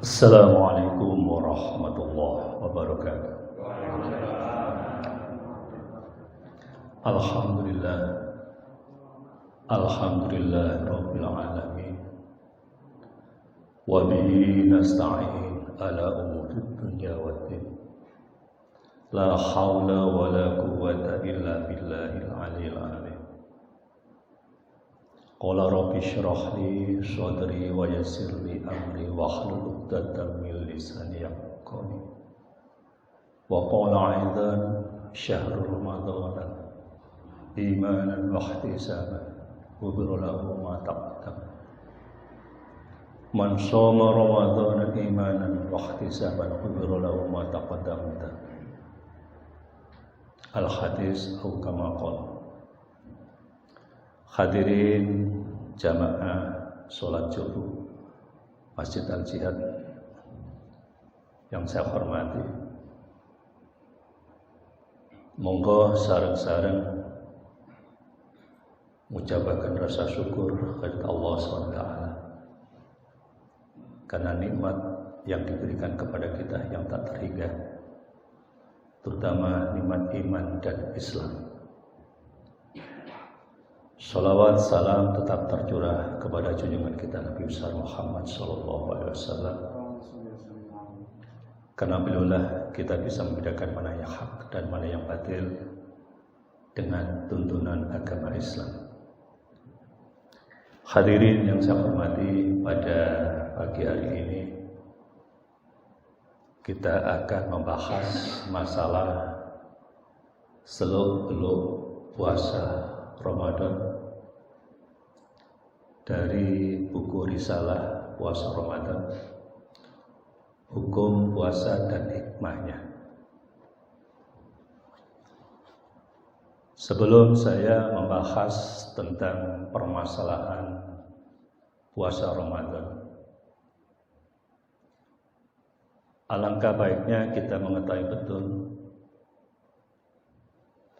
Assalamualaikum warahmatullahi wabarakatuh. Alhamdulillah, alhamdulillah rabbil alamin. Wa bihi nasta'in ala umurid dunya waddin. La hawla wa la quwwata illa billahil aliyyil azim. Qala rabbi shrah li sadri wa yassir li amri wahlul 'uqdatam min lisani yafqahu. Wa qala aidan syahrul ramadan imanan wa ihtisaban ghufira lahu ma taqaddam. Man shoma ramadan imanan wa ihtisaban ghufira lahu ma taqaddam. Al hadis atau kama qala. Hadirin jamaah sholat Jumat Masjid Al-Jihad yang saya hormati, monggo sareng-sareng mengucapkan rasa syukur kepada Allah SWT karena nikmat yang diberikan kepada kita yang tak terhingga, terutama nikmat iman dan Islam. Salawat salam tetap tercurah kepada junjungan kita Nabi besar Muhammad sallallahu alaihi wasallam. Karena bilullah kita bisa membedakan mana yang hak dan mana yang batil dengan tuntunan agama Islam. Hadirin yang saya hormati, pada pagi hari ini kita akan membahas masalah seluk-beluk puasa Ramadan dari buku Risalah Puasa Ramadan, Hukum Puasa dan Hikmahnya. Sebelum saya membahas tentang permasalahan puasa Ramadan, alangkah baiknya kita mengetahui betul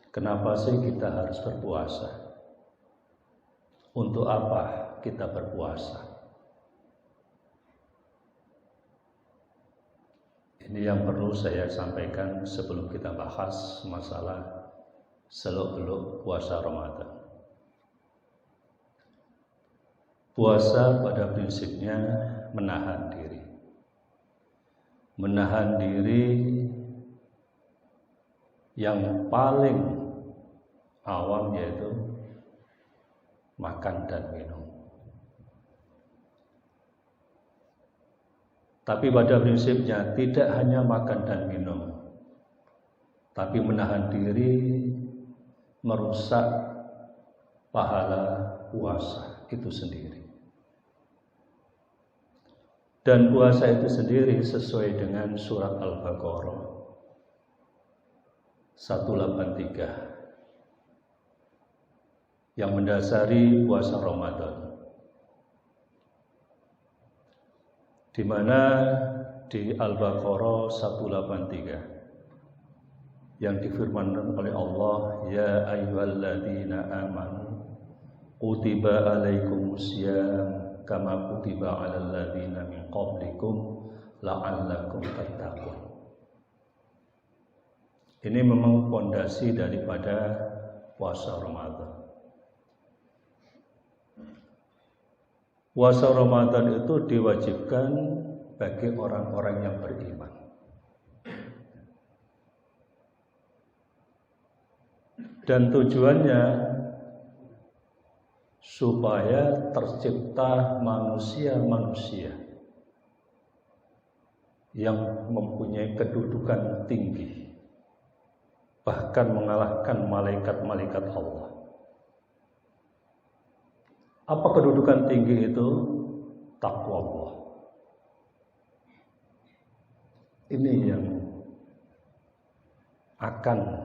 kenapa sih kita harus berpuasa? Untuk apa kita berpuasa? Ini yang perlu saya sampaikan sebelum kita bahas masalah seluk-beluk puasa Ramadan. Puasa pada prinsipnya menahan diri. Menahan diri yang paling awam yaitu makan dan minum. Tapi pada prinsipnya tidak hanya makan dan minum, tapi menahan diri merusak pahala puasa itu sendiri. Dan puasa itu sendiri sesuai dengan surat Al-Baqarah 183 yang mendasari puasa Ramadan, di mana di Al-Baqarah 183 yang difirmankan oleh Allah, ya ayyuhalladzina amanu kutiba alaikumusiyam kama kutiba alal ladzina min qablikum la'allakum tattaqun. Ini memang fondasi daripada puasa Ramadan. Puasa Ramadan itu diwajibkan bagi orang-orang yang beriman. Dan tujuannya supaya tercipta manusia-manusia yang mempunyai kedudukan tinggi, bahkan mengalahkan malaikat-malaikat Allah. Apa kedudukan tinggi itu? Takwa Allah. Ini yang akan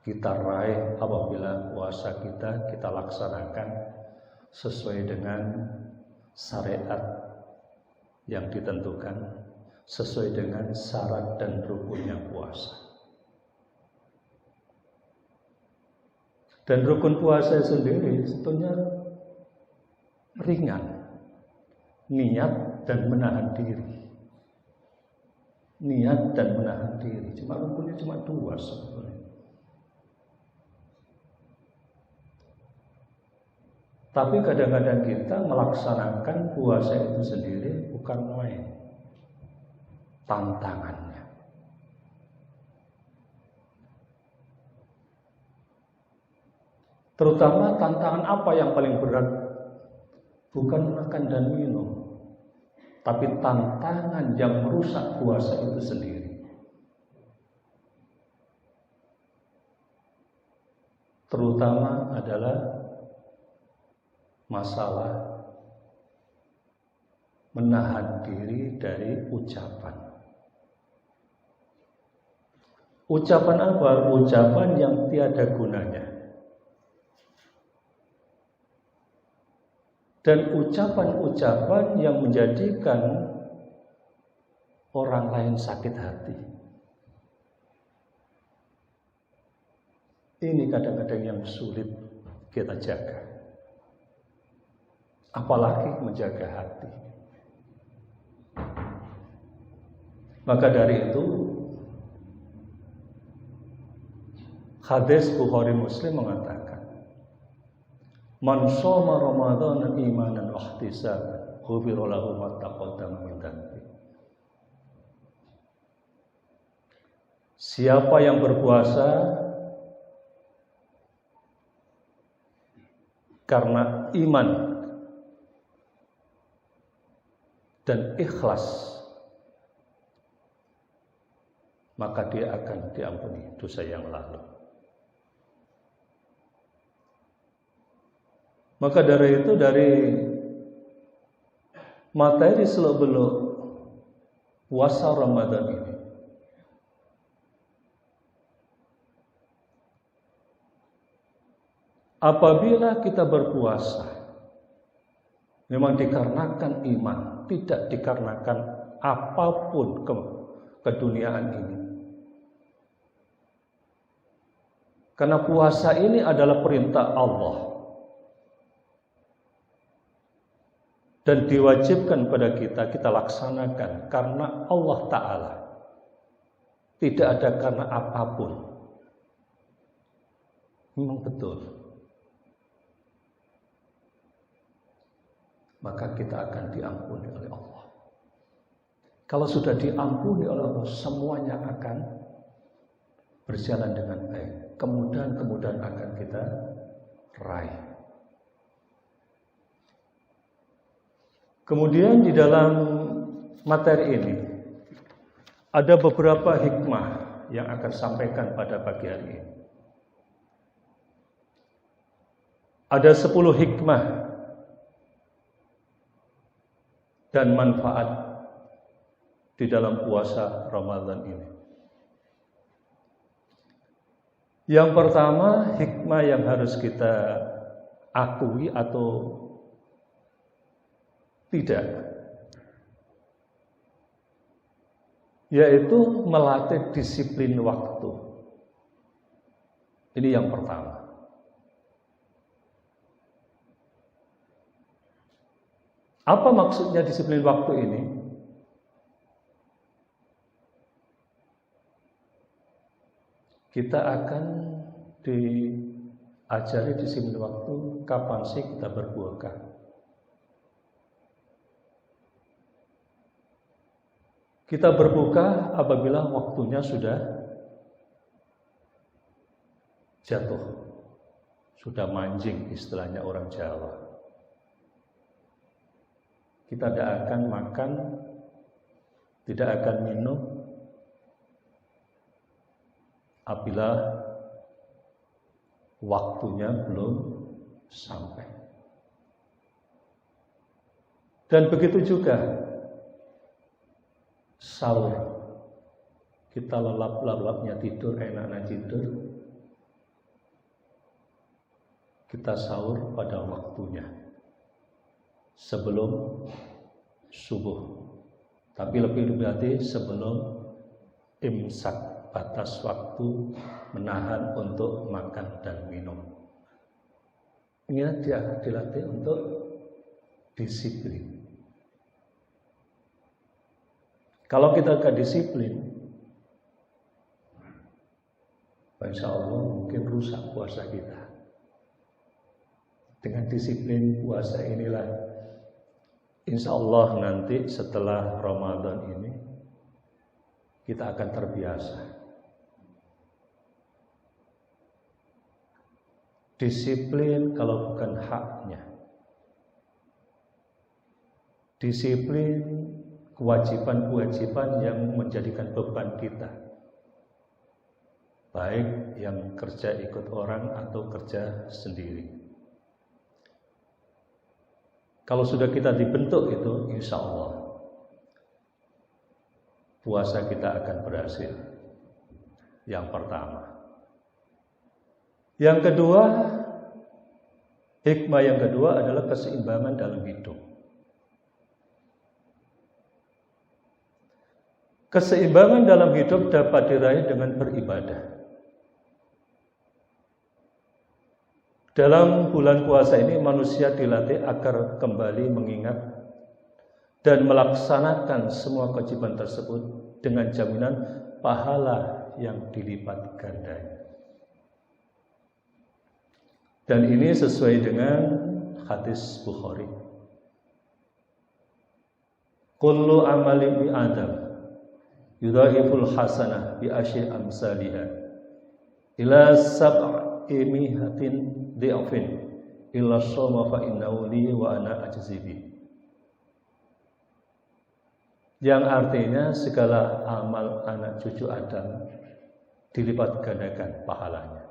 kita raih apabila puasa kita laksanakan sesuai dengan syariat yang ditentukan, sesuai dengan syarat dan rukunnya puasa. Dan rukun puasa sendiri sebetulnya ringan, niat dan menahan diri. niat dan menahan diri. Cuma rukunnya cuma 2 sebetulnya. Tapi kadang-kadang kita melaksanakan puasa itu sendiri bukan main. Tantangannya. Terutama tantangan apa yang paling berat? Bukan makan dan minum, tapi tantangan yang merusak puasa itu sendiri. Terutama adalah masalah menahan diri dari ucapan. Ucapan apa? Ucapan yang tiada gunanya. Dan ucapan-ucapan yang menjadikan orang lain sakit hati. Ini kadang-kadang yang sulit kita jaga. Apalagi menjaga hati. Maka dari itu hadis Bukhari Muslim mengatakan, man shoma Ramadhana imanan wa ihtisaban ghufira lahu ma taqaddama min dhanbi. Siapa yang berpuasa karena iman dan ikhlas, maka dia akan diampuni dosa yang lalu. Maka dari itu, dari materi seluk-beluk puasa Ramadan ini, apabila kita berpuasa memang dikarenakan iman, tidak dikarenakan apapun keduniaan ini. Karena puasa ini adalah perintah Allah dan diwajibkan pada kita laksanakan karena Allah Ta'ala. Tidak ada karena apapun. Memang betul. Maka kita akan diampuni oleh Allah. Kalau sudah diampuni oleh Allah, semuanya akan berjalan dengan baik. Kemudahan-kemudahan akan kita raih. Kemudian di dalam materi ini ada beberapa hikmah yang akan sampaikan pada pagi hari ini. Ada 10 hikmah dan manfaat di dalam puasa Ramadan ini. Yang pertama, hikmah yang harus kita akui atau tidak, yaitu melatih disiplin waktu. Ini yang pertama. Apa maksudnya disiplin waktu ini? Kita akan diajari disiplin waktu kapan sih kita berbuka. Kita berbuka apabila waktunya sudah jatuh, sudah manjing istilahnya orang Jawa. Kita tidak akan makan, tidak akan minum apabila waktunya belum sampai. Dan begitu juga sahur. Kita lelap-lelapnya tidur, enak-enak tidur. Kita sahur pada waktunya, sebelum subuh. Tapi lebih berarti sebelum imsak, batas waktu menahan untuk makan dan minum. Ini dia dilatih untuk disiplin. Kalau kita gak disiplin, insya Allah mungkin rusak puasa kita. Dengan disiplin puasa inilah, insya Allah nanti setelah Ramadan ini kita akan terbiasa. Disiplin kalau bukan haknya. Disiplin kewajiban-kewajiban yang menjadikan beban kita. Baik yang kerja ikut orang atau kerja sendiri. Kalau sudah kita dibentuk itu, insya Allah puasa kita akan berhasil. Yang pertama. Yang kedua, hikmah yang kedua adalah keseimbangan dalam hidup. Keseimbangan dalam hidup dapat diraih dengan beribadah. Dalam bulan puasa ini manusia dilatih agar kembali mengingat dan melaksanakan semua kewajiban tersebut dengan jaminan pahala yang dilipat gandanya. Dan ini sesuai dengan hadis Bukhari. Kullu amali bi Adam yudha'iful hasanah bi asyri amsalihha ila sab'i mi'atin dhi'fin illa shauma fa innahu li wa ana ajzi bi. Yang artinya segala amal anak cucu Adam dilipat gandakan pahalanya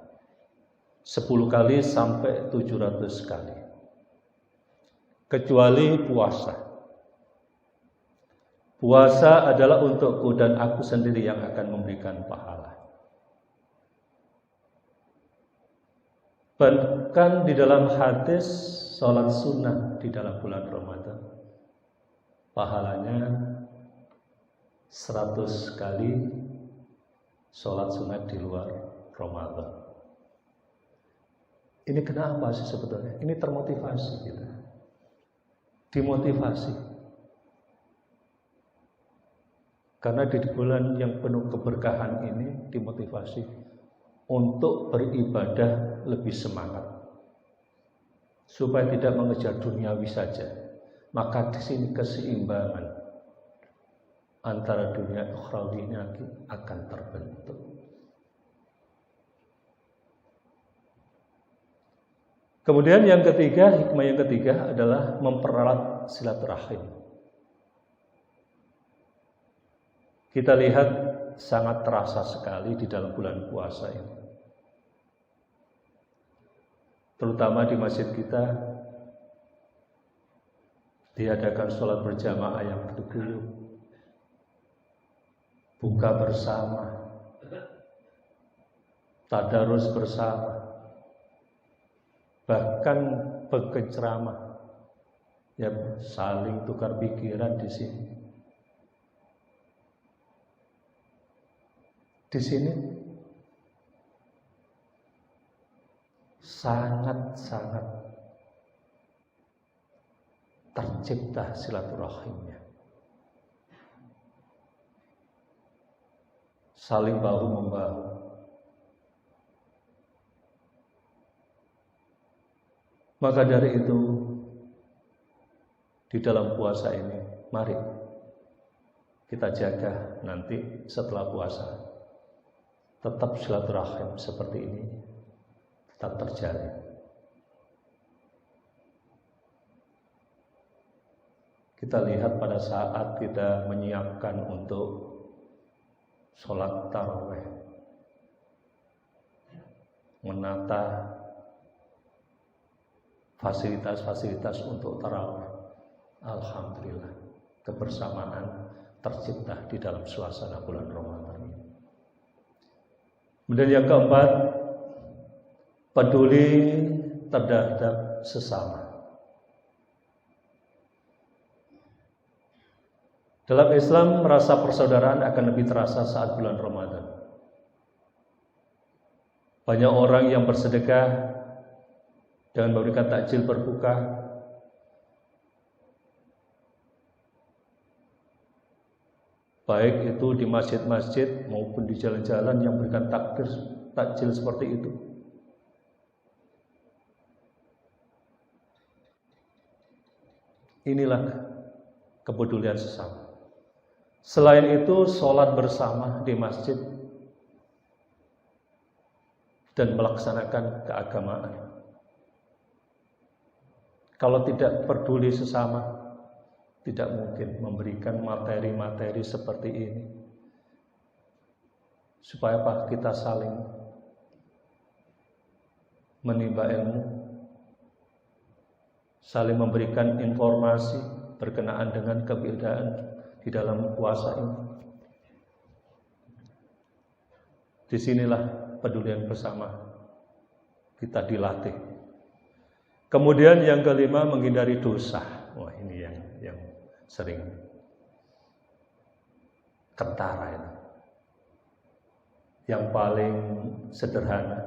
10 kali sampai 700 kali, kecuali puasa. Puasa adalah untukku dan aku sendiri yang akan memberikan pahala. Bahkan di dalam hadis sholat sunnah di dalam bulan Ramadan, pahalanya 100 kali sholat sunnah di luar Ramadan. Ini kenapa sih sebetulnya? Ini termotivasi kita. Dimotivasi. Karena di bulan yang penuh keberkahan ini dimotivasi untuk beribadah lebih semangat. Supaya tidak mengejar duniawi saja. Maka di sini keseimbangan antara dunia ukhrawi ini akan terbentuk. Kemudian yang ketiga, hikmah yang ketiga adalah mempererat silaturahim. Kita lihat sangat terasa sekali di dalam bulan puasa ini. Terutama di masjid kita diadakan sholat berjamaah yang berguyur, buka bersama, tadarus bersama, bahkan berceramah, ya saling tukar pikiran di sini. Di sini sangat-sangat tercipta silaturahimnya, saling bahu membahu. Maka dari itu, di dalam puasa ini, mari kita jaga nanti setelah puasa. Tetap silaturahim seperti ini, tetap terjalin. Kita lihat pada saat kita menyiapkan untuk sholat tarawih, menata fasilitas-fasilitas untuk tarawih. Alhamdulillah, kebersamaan tercipta di dalam suasana bulan Ramadan ini. Kemudian yang keempat, peduli terhadap sesama. Dalam Islam, rasa persaudaraan akan lebih terasa saat bulan Ramadan. Banyak orang yang bersedekah dengan memberikan takjil berbuka, baik itu di masjid-masjid maupun di jalan-jalan yang berikan takjil seperti itu. Inilah kepedulian sesama. Selain itu, sholat bersama di masjid dan melaksanakan keagamaan. Kalau tidak peduli sesama, tidak mungkin memberikan materi-materi seperti ini. Supaya apa? Kita saling menimba ilmu, saling memberikan informasi berkenaan dengan keberadaan di dalam puasa ini. Disinilah pedulian bersama kita dilatih. Kemudian yang kelima, menghindari dosa. Wah, ini yang sering kentara itu. Yang paling sederhana,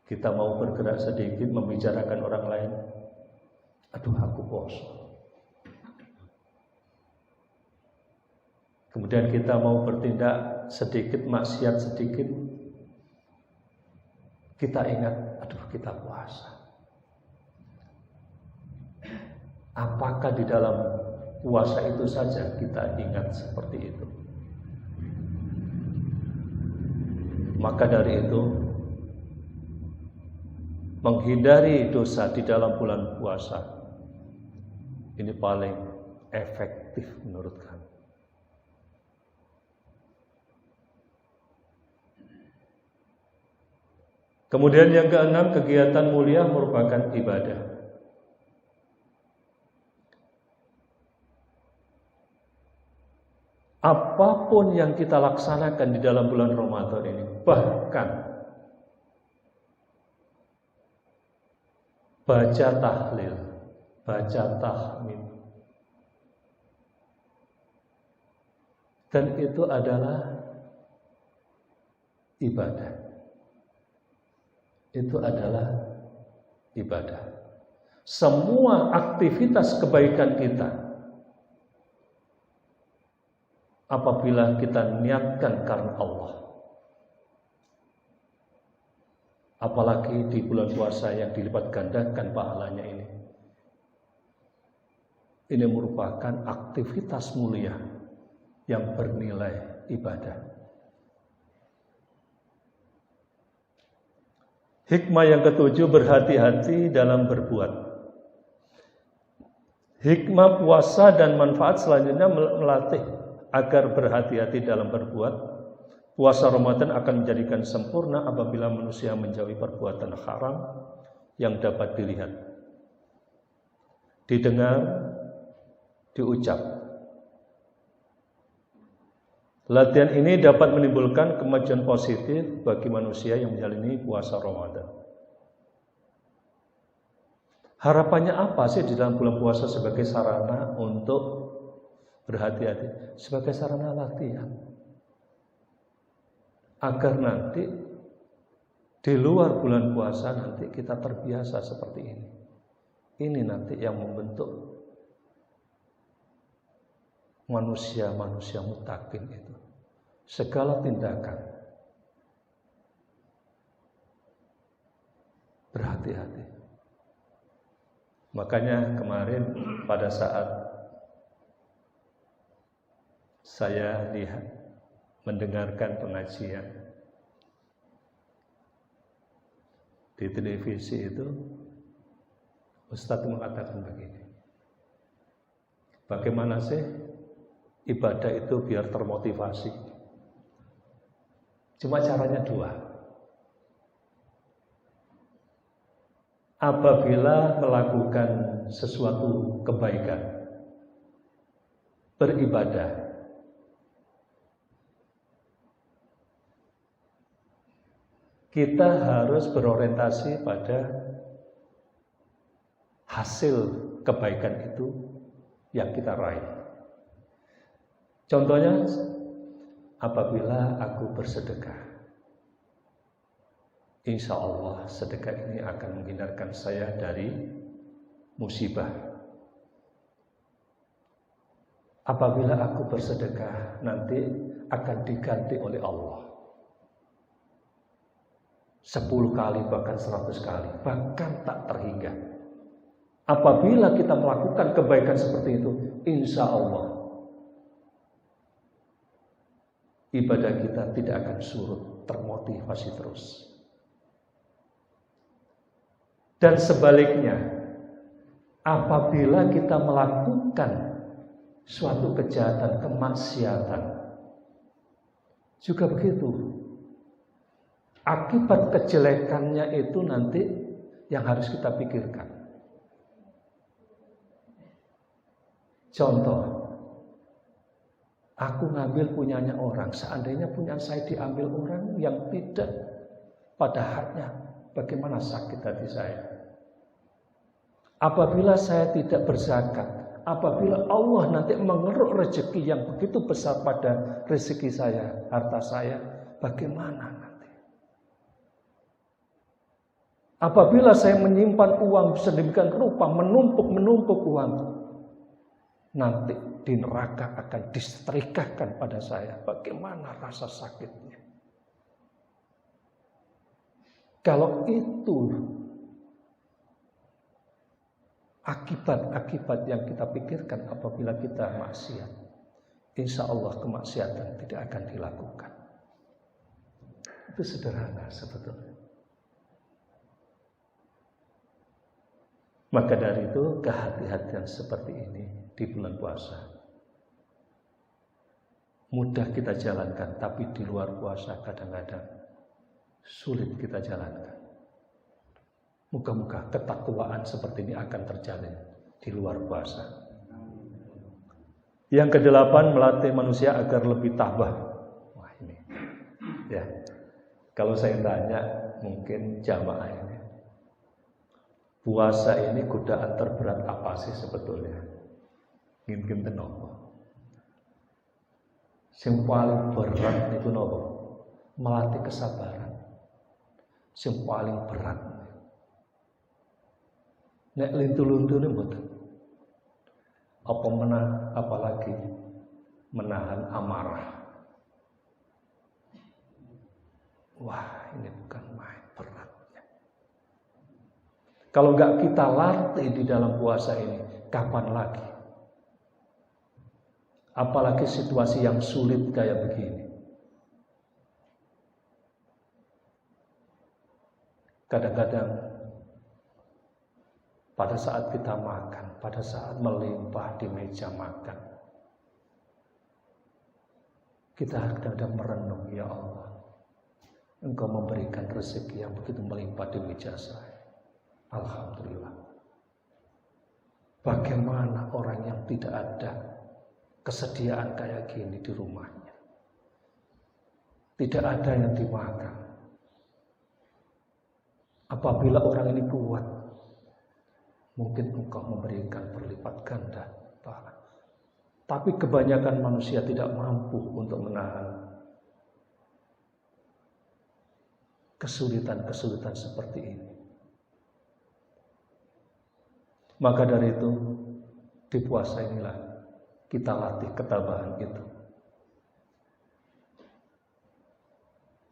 kita mau bergerak sedikit membicarakan orang lain, aduh aku puasa. Kemudian kita mau bertindak sedikit, maksiat sedikit, kita ingat, aduh kita puasa. Apakah di dalam puasa itu saja kita ingat seperti itu? Maka dari itu, menghindari dosa di dalam bulan puasa ini paling efektif menurut kami. Kemudian yang keenam, kegiatan mulia merupakan ibadah. Apapun yang kita laksanakan di dalam bulan Ramadan ini, bahkan baca tahlil, baca tahmid, dan itu adalah ibadah. Itu adalah ibadah. Semua aktivitas kebaikan kita, apabila kita niatkan karena Allah, apalagi di bulan puasa yang dilipat gandakan pahalanya ini merupakan aktivitas mulia yang bernilai ibadah. Hikmah yang ketujuh, berhati-hati dalam berbuat. Hikmah puasa dan manfaat selanjutnya melatih agar berhati-hati dalam berbuat. Puasa Ramadan akan menjadikan sempurna apabila manusia menjauhi perbuatan haram yang dapat dilihat, didengar, diucap. Latihan ini dapat menimbulkan kemajuan positif bagi manusia yang menjalani puasa Ramadan. Harapannya apa sih di dalam bulan puasa sebagai sarana untuk berhati-hati? Sebagai sarana latihan. Agar nanti di luar bulan puasa nanti kita terbiasa seperti ini. Ini nanti yang membentuk manusia-manusia muttaqin itu. Segala tindakan berhati-hati. Makanya kemarin pada saat saya mendengarkan pengajian di televisi itu, Ustadz mengatakan begini, bagaimana sih ibadah itu biar termotivasi? Cuma caranya dua. Apabila melakukan sesuatu kebaikan, beribadah, kita harus berorientasi pada hasil kebaikan itu yang kita raih. Contohnya, apabila aku bersedekah, insya Allah sedekah ini akan menghindarkan saya dari musibah. Apabila aku bersedekah, nanti akan diganti oleh Allah 10 kali, bahkan 100 kali, bahkan tak terhingga. Apabila kita melakukan kebaikan seperti itu, insya Allah ibadah kita tidak akan surut, termotivasi terus. Dan sebaliknya, apabila kita melakukan suatu kejahatan, kemaksiatan, juga begitu. Akibat kejelekannya itu nanti yang harus kita pikirkan. Contoh, aku ngambil punyanya orang, seandainya punya saya diambil orang yang tidak pada haknya, bagaimana sakit hati saya? Apabila saya tidak berzakat, apabila Allah nanti mengeruk rezeki yang begitu besar pada rezeki saya, harta saya, bagaimana nanti? Apabila saya menyimpan uang sedemikian rupa, menumpuk uang, nanti di neraka akan disetrikakan pada saya. Bagaimana rasa sakitnya? Kalau itu akibat-akibat yang kita pikirkan apabila kita maksiat, insya Allah kemaksiatan tidak akan dilakukan. Itu sederhana sebetulnya. Maka dari itu kehati-hatian seperti ini di bulan puasa mudah kita jalankan, tapi di luar puasa kadang-kadang sulit kita jalankan. Moga-moga ketakwaan seperti ini akan terjalin di luar puasa. Yang ke-8, melatih manusia agar lebih tabah. Wah ini, ya. Kalau saya tanya mungkin jamaah ini, puasa ini godaan terberat apa sih sebetulnya? Mungkin tenopo. Sing paling berat itu nopo? Melatih kesabaran. Sing paling berat. Nek lintu-lintune mboten. Apalagi menahan amarah. Wah, ini bukan main beratnya. Kalau enggak kita latih di dalam puasa ini, kapan lagi? Apalagi situasi yang sulit kayak begini. Kadang-kadang pada saat kita makan, pada saat melimpah di meja makan, kita kadang-kadang merenung, ya Allah, Engkau memberikan rezeki yang begitu melimpah di meja saya. Alhamdulillah. Bagaimana orang yang tidak ada kesediaan kayak gini di rumahnya, tidak ada yang dimakan. Apabila orang ini kuat, mungkin Engkau memberikan berlipat ganda. Tapi kebanyakan manusia tidak mampu untuk menahan kesulitan-kesulitan seperti ini. Maka dari itu, di puasa inilah kita latih ketabahan itu.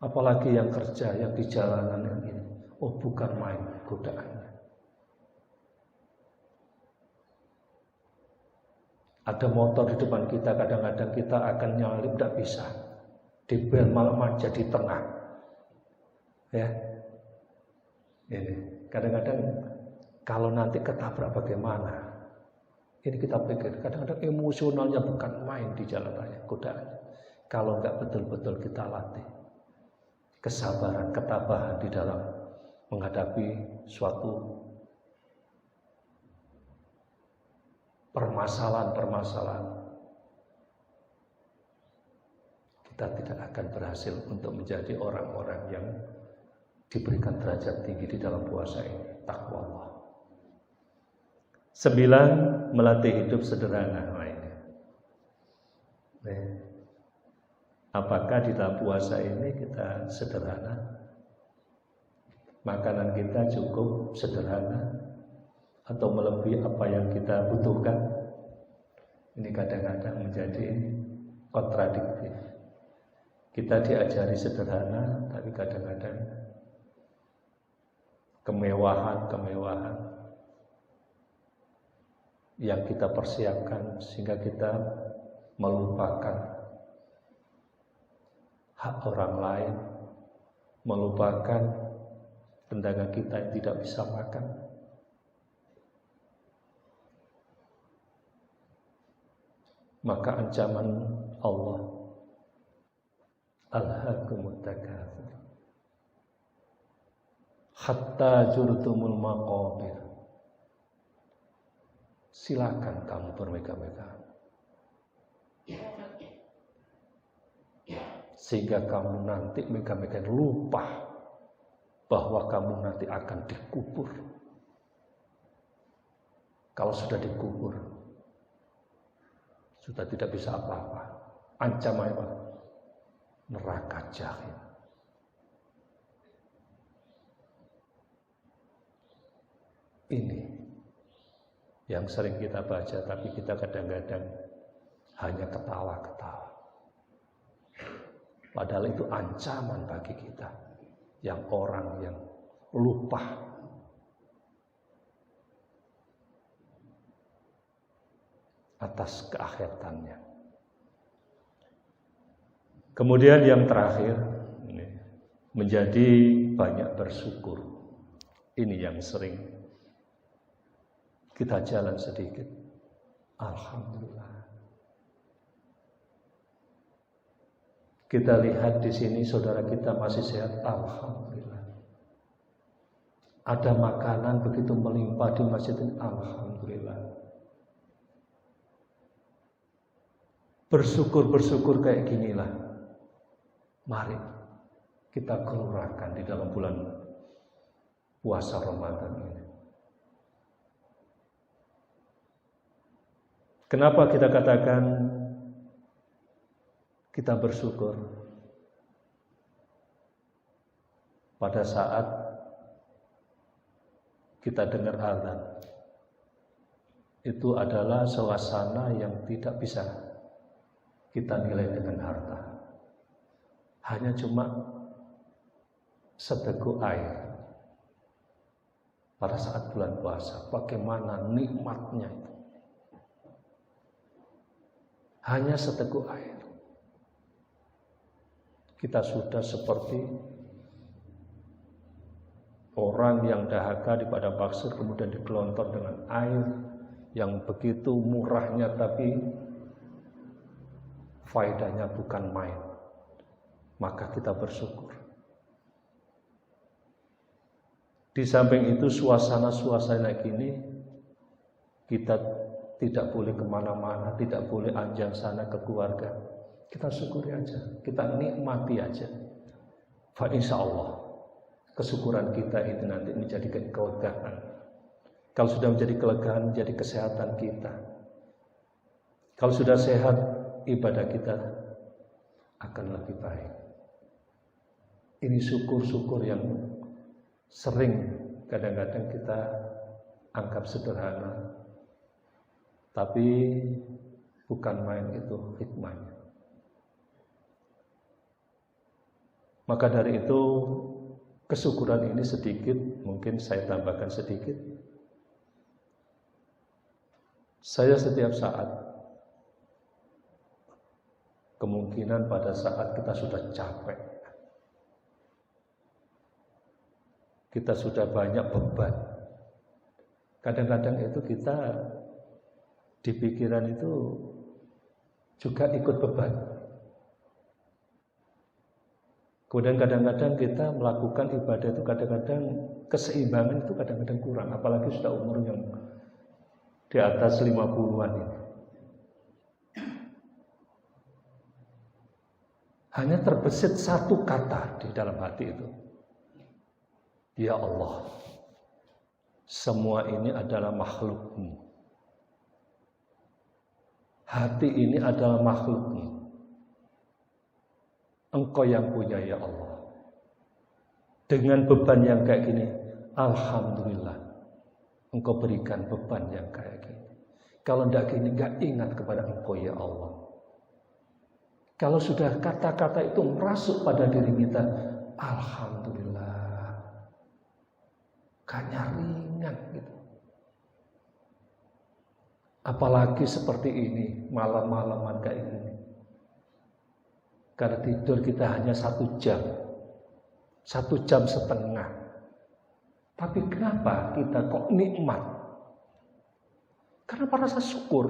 Apalagi yang kerja, yang di jalanan yang ini, oh bukan main godaannya. Ada motor di depan kita, kadang-kadang kita akan nyalip, tidak bisa. Di bel malam aja di tengah. Ya, ini kadang-kadang kalau nanti ketabrak bagaimana? Ini kita pikir, kadang-kadang emosionalnya bukan main di jalan raya, godaannya. Kalau enggak betul-betul kita latih kesabaran, ketabahan di dalam menghadapi suatu permasalahan-permasalahan, kita tidak akan berhasil untuk menjadi orang-orang yang diberikan derajat tinggi di dalam puasa ini. Takwa Allah. 9, melatih hidup sederhana. Apakah di dalam puasa ini kita sederhana? Makanan kita cukup sederhana atau melebihi apa yang kita butuhkan? Ini Ini kadang-kadang menjadi kontradiktif. Kita diajari sederhana, tapi kadang-kadang kemewahan yang kita persiapkan sehingga kita melupakan hak orang lain, melupakan tetangga kita yang tidak bisa makan. Maka ancaman Allah, alhaakumut takatsur hatta zurtumul maqabir. Silakan kamu bermegah-megahan sehingga kamu nanti megah-megahan lupa bahwa kamu nanti akan dikubur. Kalau sudah dikubur, sudah tidak bisa apa-apa. Ancaman apa? Neraka jahim. Ini yang sering kita baca, tapi kita kadang-kadang hanya ketawa-ketawa. Padahal itu ancaman bagi kita, yang orang yang lupa atas keakhirannya. Kemudian yang terakhir, menjadi banyak bersyukur. Ini yang sering kita jalan sedikit. Alhamdulillah. Kita lihat di sini saudara kita masih sehat. Alhamdulillah. Ada makanan begitu melimpah di masjid ini. Alhamdulillah. Bersyukur kayak ginilah. Mari kita kelurakan di dalam bulan puasa Ramadan ini. Kenapa kita katakan kita bersyukur? Pada saat kita dengar azan, itu adalah suasana yang tidak bisa kita nilai dengan harta. Hanya cuma seteguk air pada saat bulan puasa. Bagaimana nikmatnya itu. Hanya seteguk air. Kita sudah seperti orang yang dahaga di padang pasir kemudian digelontor dengan air yang begitu murahnya, tapi faedahnya bukan main. Maka kita bersyukur. Di samping itu suasana-suasana gini kita tidak boleh kemana-mana, tidak boleh anjang sana ke keluarga. Kita syukuri aja, kita nikmati aja. Fa insyaallah kesyukuran kita itu nanti menjadi kelegaan. Kalau sudah menjadi kelegaan, menjadi kesehatan kita. Kalau sudah sehat, ibadah kita akan lebih baik. Ini syukur-syukur yang sering kadang-kadang kita anggap sederhana. Tapi bukan main itu hikmahnya. Maka dari itu kesyukuran ini sedikit, mungkin saya tambahkan sedikit. Saya setiap saat, kemungkinan pada saat kita sudah capek, kita sudah banyak beban, kadang-kadang itu kita di pikiran itu juga ikut beban. Kemudian kadang-kadang kita melakukan ibadah itu kadang-kadang keseimbangan itu kadang-kadang kurang, apalagi sudah umur yang di atas 50-an ini. Hanya terbesit satu kata di dalam hati itu. Ya Allah, semua ini adalah makhluk-Mu. Hati ini adalah makhluk-Mu. Engkau yang punya ya Allah. Dengan beban yang kayak gini, alhamdulillah, Engkau berikan beban yang kayak gini. Kalau tidak gini, nggak ingat kepada Engkau ya Allah. Kalau sudah kata-kata itu merasuk pada diri kita, alhamdulillah, kayaknya ringan gitu. Apalagi seperti ini, malam-malaman kayak ini. Karena tidur kita hanya 1 jam, 1,5 jam. Tapi kenapa kita kok nikmat? Karena rasa syukur.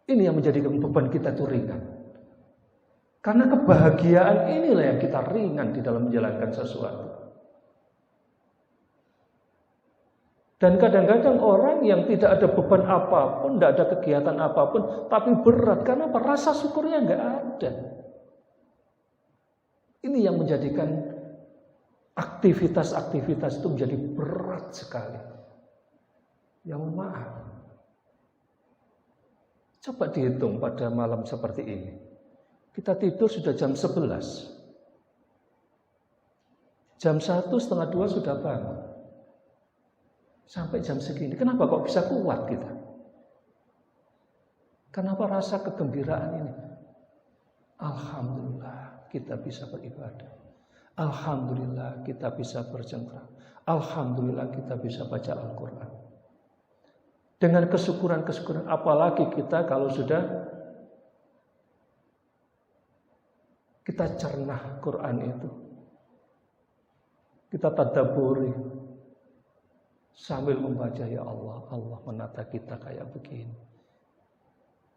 Ini yang menjadikan beban kita itu ringan. Karena kebahagiaan inilah yang kita ringan di dalam menjalankan sesuatu. Dan kadang-kadang orang yang tidak ada beban apapun, tidak ada kegiatan apapun, tapi berat. Karena apa? Rasa syukurnya nggak ada. Ini yang menjadikan aktivitas-aktivitas itu menjadi berat sekali. Yang maaf. Coba dihitung pada malam seperti ini. Kita tidur sudah jam 11. Jam 1, setengah 2 sudah bangun. Sampai jam segini. Kenapa kok bisa kuat kita? Kenapa rasa kegembiraan ini? Alhamdulillah kita bisa beribadah. Alhamdulillah kita bisa bercengkrama. Alhamdulillah kita bisa baca Al-Quran. Dengan kesyukuran-kesyukuran, apalagi kita kalau sudah kita cernah Quran itu, kita tadabburi sambil membaca, ya Allah, Allah menata kita kayak begini.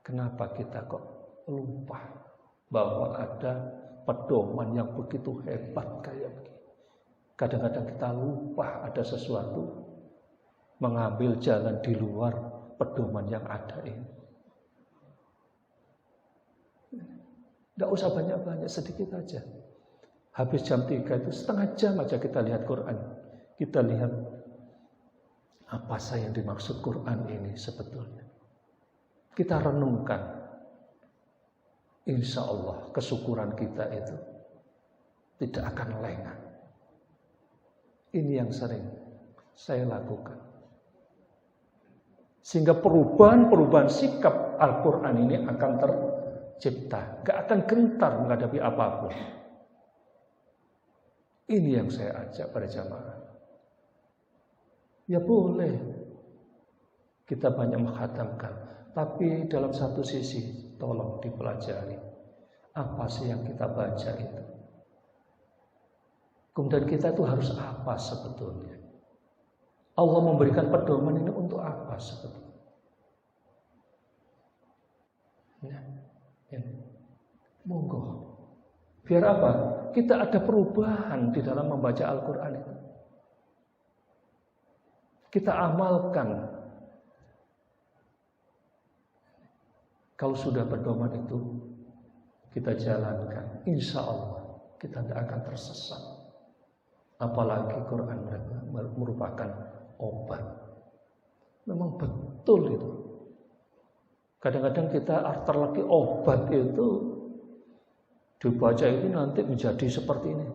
Kenapa kita kok lupa bahwa ada pedoman yang begitu hebat kayak begini? Kadang-kadang kita lupa ada sesuatu, mengambil jalan di luar pedoman yang ada ini. Tidak usah banyak-banyak, sedikit aja. Habis jam 3 itu setengah jam aja kita lihat Quran. Kita lihat apa saja yang dimaksud Quran ini sebetulnya. Kita renungkan. Insya Allah kesyukuran kita itu tidak akan lengah. Ini yang sering saya lakukan. Sehingga perubahan sikap Al-Quran ini akan tercipta. Gak akan gentar menghadapi apapun. Ini yang saya ajak pada jamaah. Ya boleh kita banyak menghatamkan, tapi dalam satu sisi tolong dipelajari. Apa sih yang kita baca itu? Kemudian kita itu harus apa sebetulnya? Allah memberikan pedoman ini untuk apa sebetulnya? Ya. Monggo. Biar apa? Kita ada perubahan di dalam membaca Al-Quran itu. Kita amalkan. Kalau sudah pedoman itu kita jalankan, insya Allah kita tidak akan tersesat. Apalagi Quran merupakan obat. Memang betul itu. Kadang-kadang kita terlebih obat itu dibaca itu nanti menjadi seperti ini.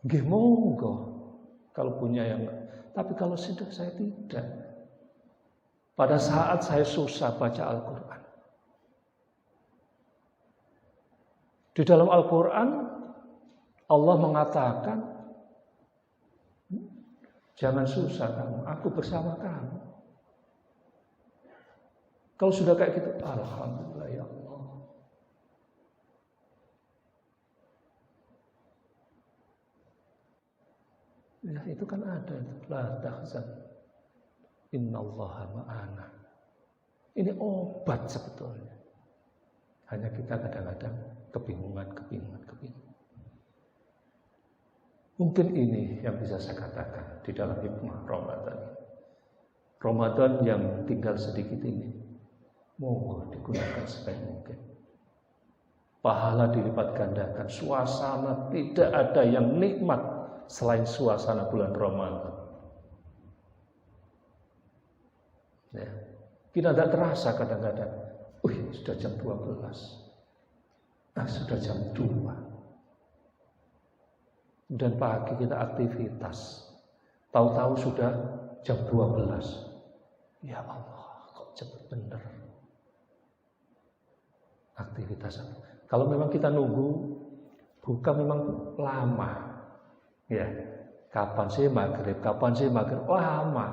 Nggih monggo kalau punya yang. Tapi kalau sudah saya tidak. Pada saat saya susah baca Al-Quran. Di dalam Al-Quran Allah mengatakan, jangan susah kamu, aku bersama kamu. Kalau sudah kayak gitu, alhamdulillah ya Allah. Ya itu kan ada, la tahzan, innallaha ma'ana. Ini obat sebetulnya. Hanya kita kadang-kadang kebingungan. Mungkin ini yang bisa saya katakan di dalam hikmah Ramadan. Ramadan yang tinggal sedikit ini, mohon digunakan sebaik mungkin. Pahala dilipat gandakan, suasana tidak ada yang nikmat selain suasana bulan Ramadan. Ya. Kita tidak terasa kadang-kadang, sudah jam 12, sudah jam 2. Dan pagi kita aktivitas, tahu-tahu sudah jam 12. Ya Allah, kok cepet bener aktivitas. Kalau memang kita nunggu, buka memang lama. Ya, kapan sih maghrib? Lama.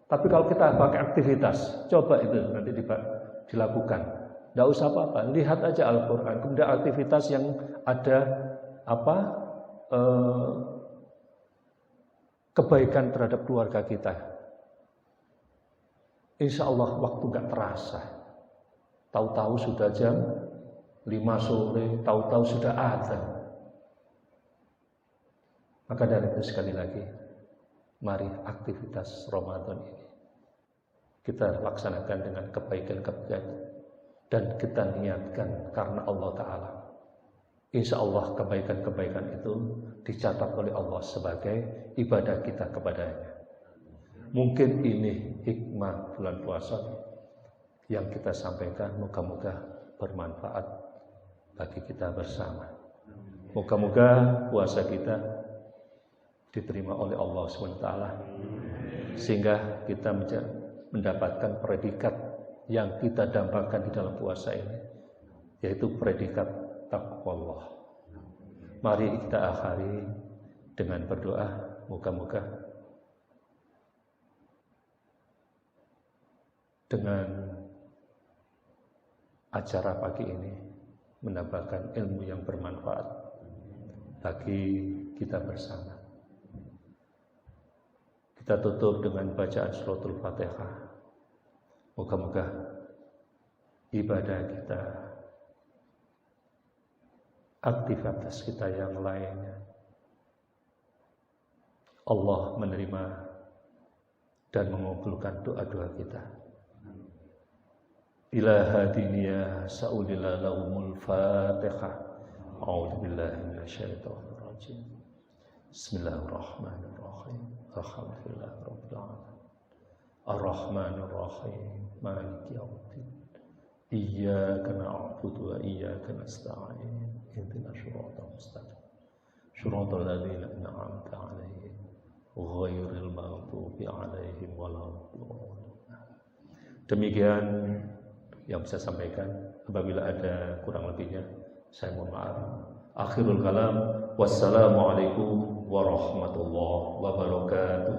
Tapi kalau kita pakai aktivitas, coba itu nanti dilakukan. Tidak usah apa-apa, lihat aja Al-Quran. Kemudian aktivitas yang ada kebaikan terhadap keluarga kita. Insya Allah waktu gak terasa. Tahu-tahu sudah jam 5 sore, tahu-tahu sudah azan. Maka dari itu sekali lagi, mari aktivitas Ramadan ini kita laksanakan dengan kebaikan-kebaikan dan kita niatkan karena Allah Ta'ala. Insya Allah kebaikan-kebaikan itu dicatat oleh Allah sebagai ibadah kita kepadanya. Mungkin ini hikmah bulan puasa yang kita sampaikan, moga-moga bermanfaat bagi kita bersama. Moga-moga puasa kita diterima oleh Allah SWT, sehingga kita mendapatkan predikat yang kita dambakan di dalam puasa ini, yaitu predikat taqwallah. Mari kita akhiri dengan berdoa, moga-moga dengan acara pagi ini menambahkan ilmu yang bermanfaat bagi kita bersama. Kita tutup dengan bacaan suratul Fatihah. Moga-moga ibadah kita, aktivitas kita yang lainnya, Allah menerima dan mengabulkan doa-doa kita. Ila hadiniya sa'ulila lahumul Fatihah. A'udzubillahi minasyaitonir rajim. Bismillahirrahmanirrahim. Alhamdulillahirabbil alamin. Ar-Rahmanir Rahim. Maliki yaumiddin. Iyyaka na'budu wa iyyaka nasta'in. Ihdinas siratal mustaqim. Shiratal ladzina an'amta 'alaihim ghairil maghdubi 'alaihim waladdallin. Demikian yang bisa sampaikan. Apabila ada kurang lebihnya, saya mohon maaf. Akhirul kalam, wassalamualaikum warahmatullahi wabarakatuh.